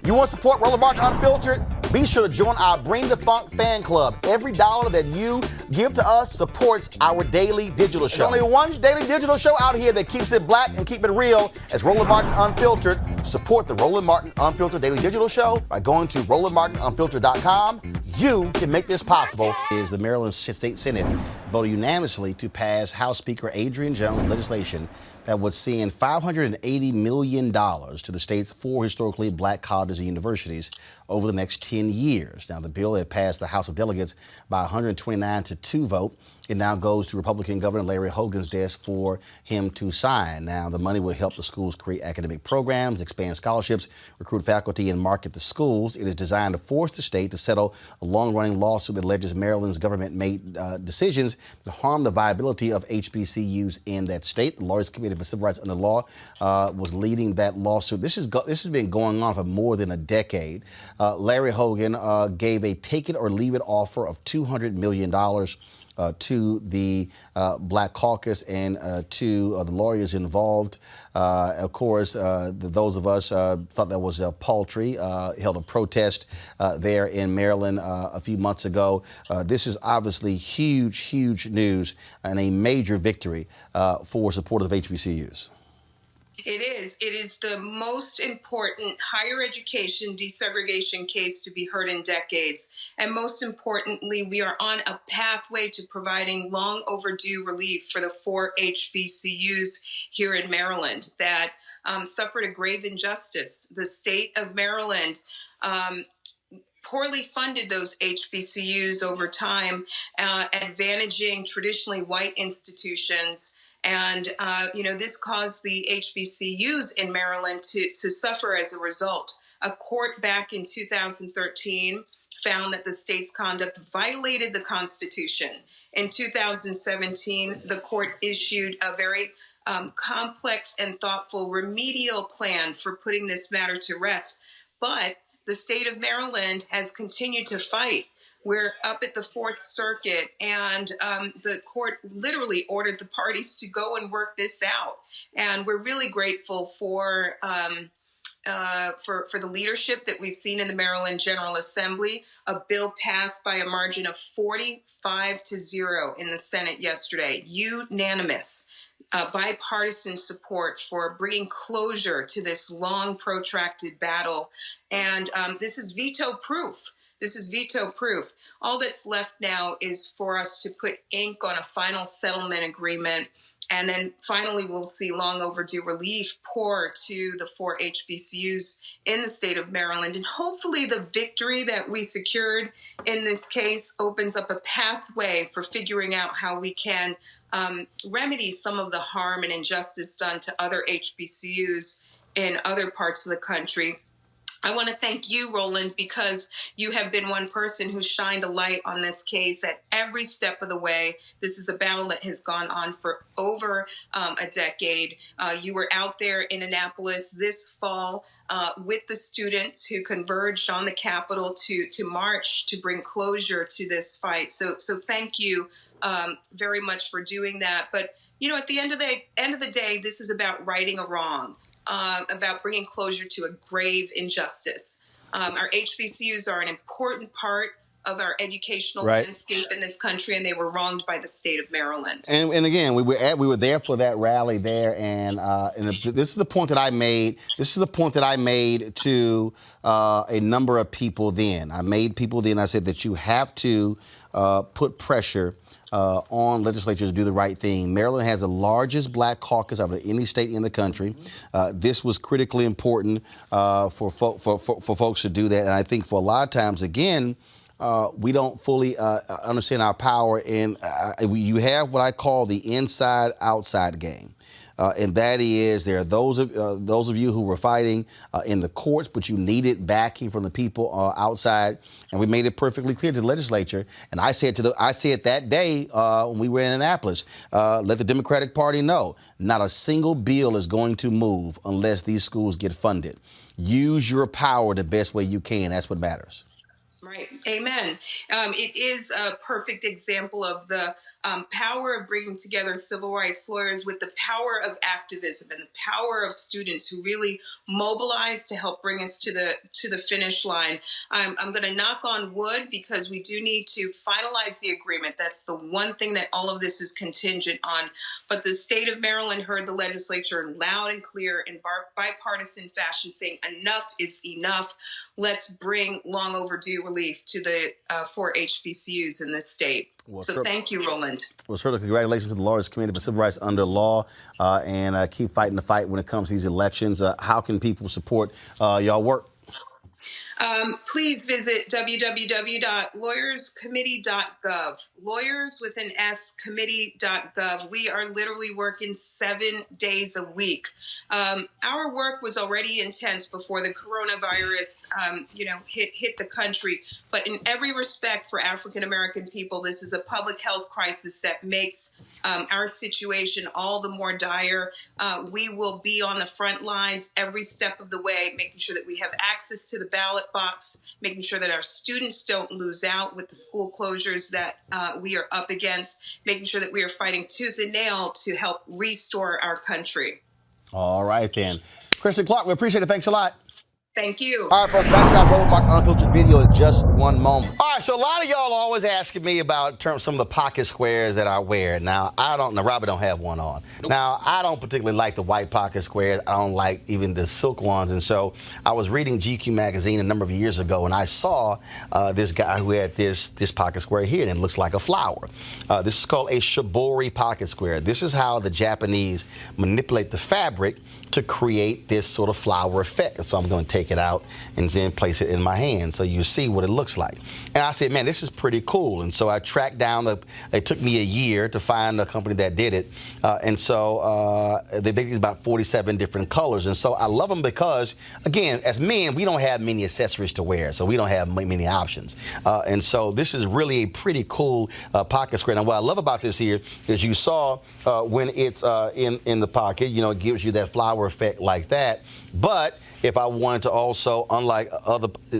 You want to support Roland Martin Unfiltered? Be sure to join our Bring the Funk fan club. Every dollar that you give to us supports our daily digital show. There's only one daily digital show out here that keeps it black and keep it real as Roland Martin Unfiltered. Support the Roland Martin Unfiltered daily digital show by going to RolandMartinUnfiltered.com. You can make this possible. Is the Maryland State Senate voted unanimously to pass House Speaker Adrienne Jones legislation that would send $580 million to the state's 4 historically black colleges and universities over the next 10 years. Now, the bill had passed the House of Delegates by 129-2 vote. It now goes to Republican Governor Larry Hogan's desk for him to sign. Now, the money will help the schools create academic programs, expand scholarships, recruit faculty, and market the schools. It is designed to force the state to settle a long-running lawsuit that alleges Maryland's government made decisions that harm the viability of HBCUs in that state. The Lawyers Committee for Civil Rights Under Law was leading that lawsuit. This has been going on for more than a decade. Larry Hogan gave a take-it-or-leave-it offer of $200 million to the Black Caucus and to the lawyers involved. Of course, those of us thought that was paltry, held a protest there in Maryland a few months ago. This is obviously huge news and a major victory for supporters of HBCUs. It is. It is the most important higher education desegregation case to be heard in decades. And most importantly, we are on a pathway to providing long overdue relief for the 4 HBCUs here in Maryland that suffered a grave injustice. The state of Maryland poorly funded those HBCUs over time, advantaging traditionally white institutions. And, this caused the HBCUs in Maryland to suffer as a result. A court back in 2013 found that the state's conduct violated the Constitution. In 2017, the court issued a very complex and thoughtful remedial plan for putting this matter to rest. But the state of Maryland has continued to fight. We're up at the 4th Circuit, and the court literally ordered the parties to go and work this out. And we're really grateful for the leadership that we've seen in the Maryland General Assembly. A bill passed by a margin of 45-0 in the Senate yesterday. Unanimous, bipartisan support for bringing closure to this long, protracted battle. And this is veto-proof. This is veto-proof. All that's left now is for us to put ink on a final settlement agreement, and then finally we'll see long overdue relief pour to the 4 HBCUs in the state of Maryland. And hopefully the victory that we secured in this case opens up a pathway for figuring out how we can remedy some of the harm and injustice done to other HBCUs in other parts of the country. I want to thank you, Roland, because you have been one person who shined a light on this case at every step of the way. This is a battle that has gone on for over a decade. You were out there in Annapolis this fall with the students who converged on the Capitol to march to bring closure to this fight. So thank you very much for doing that. But, at the end of the day, this is about righting a wrong. About bringing closure to a grave injustice. Our HBCUs are an important part of our educational landscape in this country, and they were wronged by the state of Maryland. And again, we were there for that rally there, and this is the point that I made. This is the point that I made to a number of people then. I said that you have to put pressure on legislatures to do the right thing. Maryland has the largest black caucus out of any state in the country. This was critically important for folks to do that. And I think for a lot of times, again, we don't fully understand our power. And you have what I call the inside-outside game. And that is, there are those of you who were fighting in the courts, but you needed backing from the people outside, and we made it perfectly clear to the legislature. And I said that day when we were in Annapolis, let the Democratic Party know, not a single bill is going to move unless these schools get funded. Use your power the best way you can. That's what matters. Right. Amen. It is a perfect example of the power of bringing together civil rights lawyers with the power of activism and the power of students who really mobilize to help bring us to the finish line. I'm going to knock on wood because we do need to finalize the agreement. That's the one thing that all of this is contingent on. But the state of Maryland heard the legislature loud and clear in bipartisan fashion saying enough is enough. Let's bring long overdue relief to the 4 HBCUs in this state. Well, so thank you, Roland. Well, certainly congratulations to the Lawyers Committee for Civil Rights Under Law, and keep fighting the fight when it comes to these elections. How can people support y'all work? Please visit www.lawyerscommittee.gov. Lawyers with an S, committee.gov. We are literally working 7 days a week. Our work was already intense before the coronavirus, hit the country. But in every respect for African American people, this is a public health crisis that makes our situation all the more dire. We will be on the front lines every step of the way, making sure that we have access to the ballot box, making sure that our students don't lose out with the school closures that we are up against, making sure that we are fighting tooth and nail to help restore our country. All right, then. Kristen Clark, we appreciate it. Thanks a lot. Thank you. All right, folks, back to our Roland Martin Unfiltered video in just one moment. All right, so a lot of y'all always asking me about some of the pocket squares that I wear. Now, Robert don't have one on. Nope. Now, I don't particularly like the white pocket squares. I don't like even the silk ones. And so I was reading GQ magazine a number of years ago, and I saw this guy who had this pocket square here, and it looks like a flower. This is called a shibori pocket square. This is how the Japanese manipulate the fabric to create this sort of flower effect. So I'm going to take it out and then place it in my hand so you see what it looks like. And I said, man, this is pretty cool. And so I tracked down, it took me a year to find a company that did it. And so they basically about 47 different colors. And so I love them because, again, as men, we don't have many accessories to wear, so we don't have many options. And so this is really a pretty cool pocket square. Now, what I love about this here is you saw when it's in the pocket, it gives you that flower effect like that. But if I wanted to also, unlike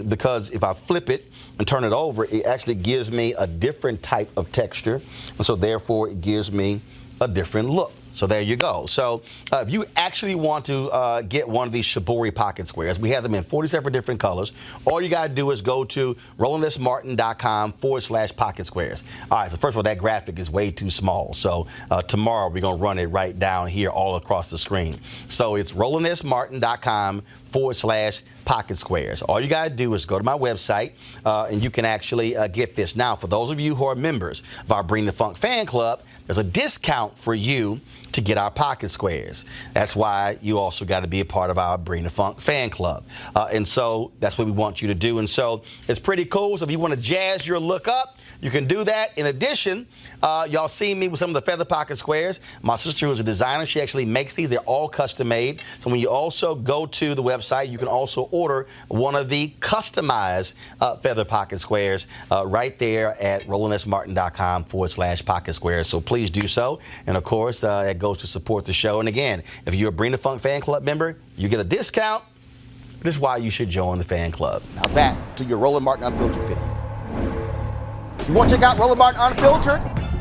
because if I flip it and turn it over, it actually gives me a different type of texture. And so therefore it gives me a different look. So there you go. So if you actually want to get one of these shibori pocket squares, we have them in 47 different colors. All you got to do is go to rolandsmartin.com/pocket squares. All right, so first of all, that graphic is way too small. So tomorrow we're going to run it right down here all across the screen. So it's rolandsmartin.com/pocket squares. All you got to do is go to my website and you can actually get this. Now, for those of you who are members of our Bring the Funk fan club, there's a discount for you to get our pocket squares. That's why you also got to be a part of our Bring the Funk fan club. And so that's what we want you to do. And so it's pretty cool. So if you want to jazz your look up, you can do that. In addition, y'all see me with some of the feather pocket squares. My sister, who's a designer, she actually makes these. They're all custom made. So when you also go to the website, you can also order one of the customized feather pocket squares right there at rolandsmartin.com/pocket squares. So please do so. And of course, it goes to support the show. And again, if you're a Bring the Funk fan club member, you get a discount. This is why you should join the fan club. Now back to your Roland Martin Unfiltered video. You want to check out Roland Martin Unfiltered?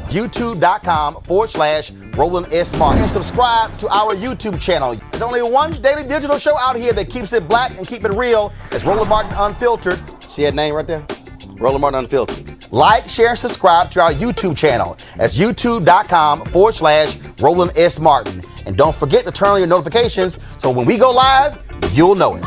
YouTube.com/Roland S. Martin. And subscribe to our YouTube channel. There's only one daily digital show out here that keeps it black and keep it real. It's Roland Martin Unfiltered. See that name right there? Roland Martin Unfiltered. Like, share, and subscribe to our YouTube channel. That's youtube.com/Roland S. Martin. And don't forget to turn on your notifications so when we go live, you'll know it.